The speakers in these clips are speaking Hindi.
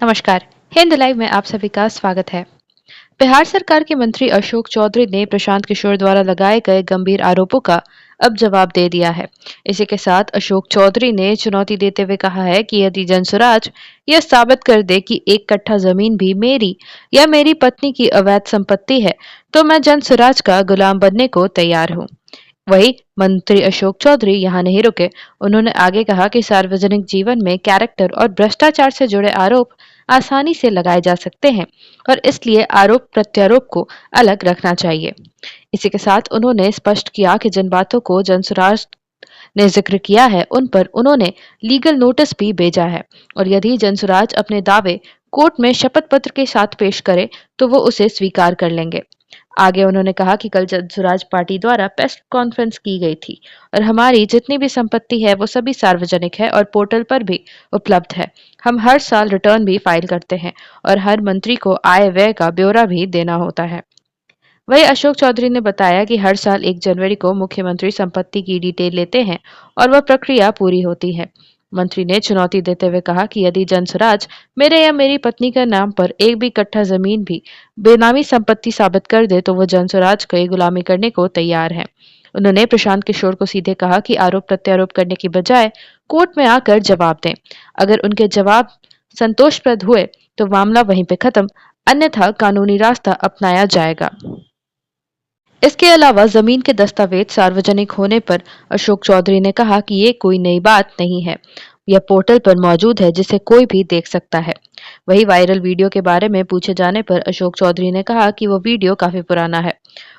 नमस्कार। हिंद लाइव में आप सभी का स्वागत है। बिहार सरकार के मंत्री अशोक चौधरी ने प्रशांत किशोर द्वारा लगाए गए गंभीर आरोपों का अब जवाब दे दिया है। इसी के साथ अशोक चौधरी ने चुनौती देते हुए कहा है कि यदि जनसुराज यह साबित कर दे कि एक कट्ठा जमीन भी मेरी या मेरी पत्नी की अवैध संपत्ति है, तो मैं जनसुराज का गुलाम बनने को तैयार हूँ। वहीं मंत्री अशोक चौधरी यहाँ नहीं रुके। उन्होंने आगे कहा कि सार्वजनिक जीवन में कैरेक्टर और भ्रष्टाचार से जुड़े आरोप आसानी से लगाए जा सकते हैं और इसलिए आरोप प्रत्यारोप को अलग रखना चाहिए। इसी के साथ उन्होंने स्पष्ट किया कि जिन बातों को जनसुराज ने जिक्र किया है उन पर उन्होंने लीगल नोटिस भी भेजा है और यदि जनसुराज अपने दावे कोर्ट में शपथ पत्र के साथ पेश करे तो वो उसे स्वीकार कर लेंगे। आगे उन्होंने कहा कि कल जनसुराज पार्टी द्वारा प्रेस कॉन्फ्रेंस की गई थी और हमारी जितनी भी संपत्ति है वो सभी सार्वजनिक है और पोर्टल पर भी उपलब्ध है। हम हर साल रिटर्न भी फाइल करते हैं और हर मंत्री को आय व्यय का ब्यौरा भी देना होता है। वहीं अशोक चौधरी ने बताया कि हर साल 1 जनवरी को मुख्यमंत्री संपत्ति की डिटेल लेते हैं और वह प्रक्रिया पूरी होती है। मंत्री ने चुनौती देते हुए कहा कि यदि जनसुराज मेरे या मेरी पत्नी के नाम पर एक भी कट्ठा जमीन भी बेनामी संपत्ति साबित कर दे तो वो जनसुराज को गुलामी करने को तैयार है। उन्होंने प्रशांत किशोर को सीधे कहा कि आरोप प्रत्यारोप करने की बजाय कोर्ट में आकर जवाब दें। अगर उनके जवाब संतोषप्रद हुए तो मामला वहीं पे खत्म, अन्यथा कानूनी रास्ता अपनाया जाएगा। इसके अलावा जमीन के दस्तावेज सार्वजनिक होने पर अशोक चौधरी ने कहा कि ये कोई नई बात नहीं है। यह पोर्टल पर मौजूद है जिसे कोई भी देख सकता है। वही वायरल वीडियो के बारे में पूछे जाने पर अशोक चौधरी ने कहा कि वो वीडियो काफी पुराना है।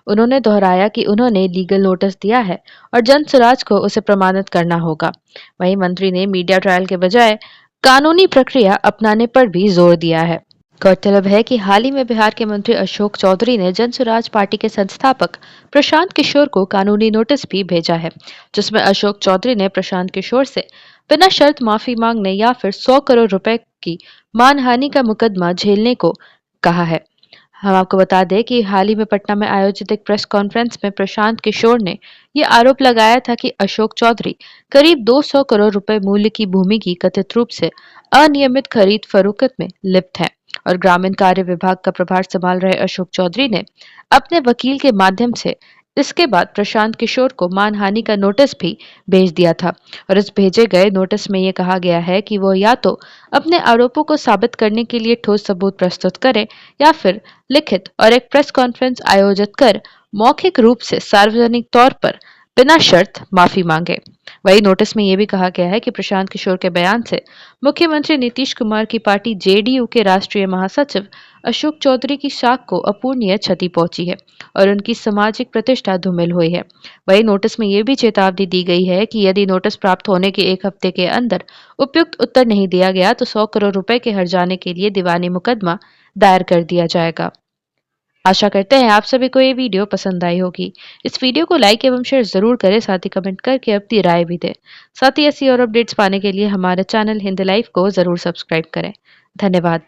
उन्होंने दोहराया कि उन्होंने लीगल नोटिस दिया है और जनसुराज को उसे प्रमाणित करना होगा। वहीं मंत्री ने मीडिया ट्रायल के बजाय कानूनी प्रक्रिया अपनाने पर भी जोर दिया है। गौरतलब है कि हाल ही में बिहार के मंत्री अशोक चौधरी ने जनसुराज पार्टी के संस्थापक प्रशांत किशोर को कानूनी नोटिस भी भेजा है, जिसमें अशोक चौधरी ने प्रशांत किशोर से बिना शर्त माफी मांगने या फिर 100 करोड़ रुपए की मानहानि का मुकदमा झेलने को कहा है। हम आपको बता दें कि हाल ही में पटना में आयोजित एक प्रेस कॉन्फ्रेंस में प्रशांत किशोर ने ये आरोप लगाया था कि अशोक चौधरी करीब 200 करोड़ रुपए मूल्य की भूमि की कथित रूप से अनियमित खरीद फरोख्त में लिप्त है और ग्रामीण कार्य विभाग का प्रभार संभाल रहे अशोक चौधरी ने अपने वकील के माध्यम से इसके बाद प्रशांत किशोर को मानहानि का नोटिस भी भेज दिया था और इस भेजे गए नोटिस में ये कहा गया है कि वो या तो अपने आरोपों को साबित करने के लिए ठोस सबूत प्रस्तुत करे या फिर लिखित और एक प्रेस कॉन्फ्रेंस आयोजित कर मौखिक रूप से सार्वजनिक तौर पर बिना शर्त माफी मांगे। वही नोटिस में यह भी कहा गया है कि प्रशांत किशोर के बयान से मुख्यमंत्री नीतीश कुमार की पार्टी जेडीयू के राष्ट्रीय महासचिव अशोक चौधरी की साख को अपूरणीय क्षति पहुंची है और उनकी सामाजिक प्रतिष्ठा धूमिल हुई है। वही नोटिस में यह भी चेतावनी दी गई है कि यदि नोटिस प्राप्त होने के 1 हफ्ते के अंदर उपयुक्त उत्तर नहीं दिया गया तो 100 करोड़ रुपए के हर्जाने के लिए दीवानी मुकदमा दायर कर दिया जाएगा। आशा करते हैं आप सभी को ये वीडियो पसंद आई होगी। इस वीडियो को लाइक एवं शेयर जरूर करें, साथ ही कमेंट करके अपनी राय भी दें। साथ ही ऐसी और अपडेट्स पाने के लिए हमारे चैनल हिंद लाइव को जरूर सब्सक्राइब करें। धन्यवाद।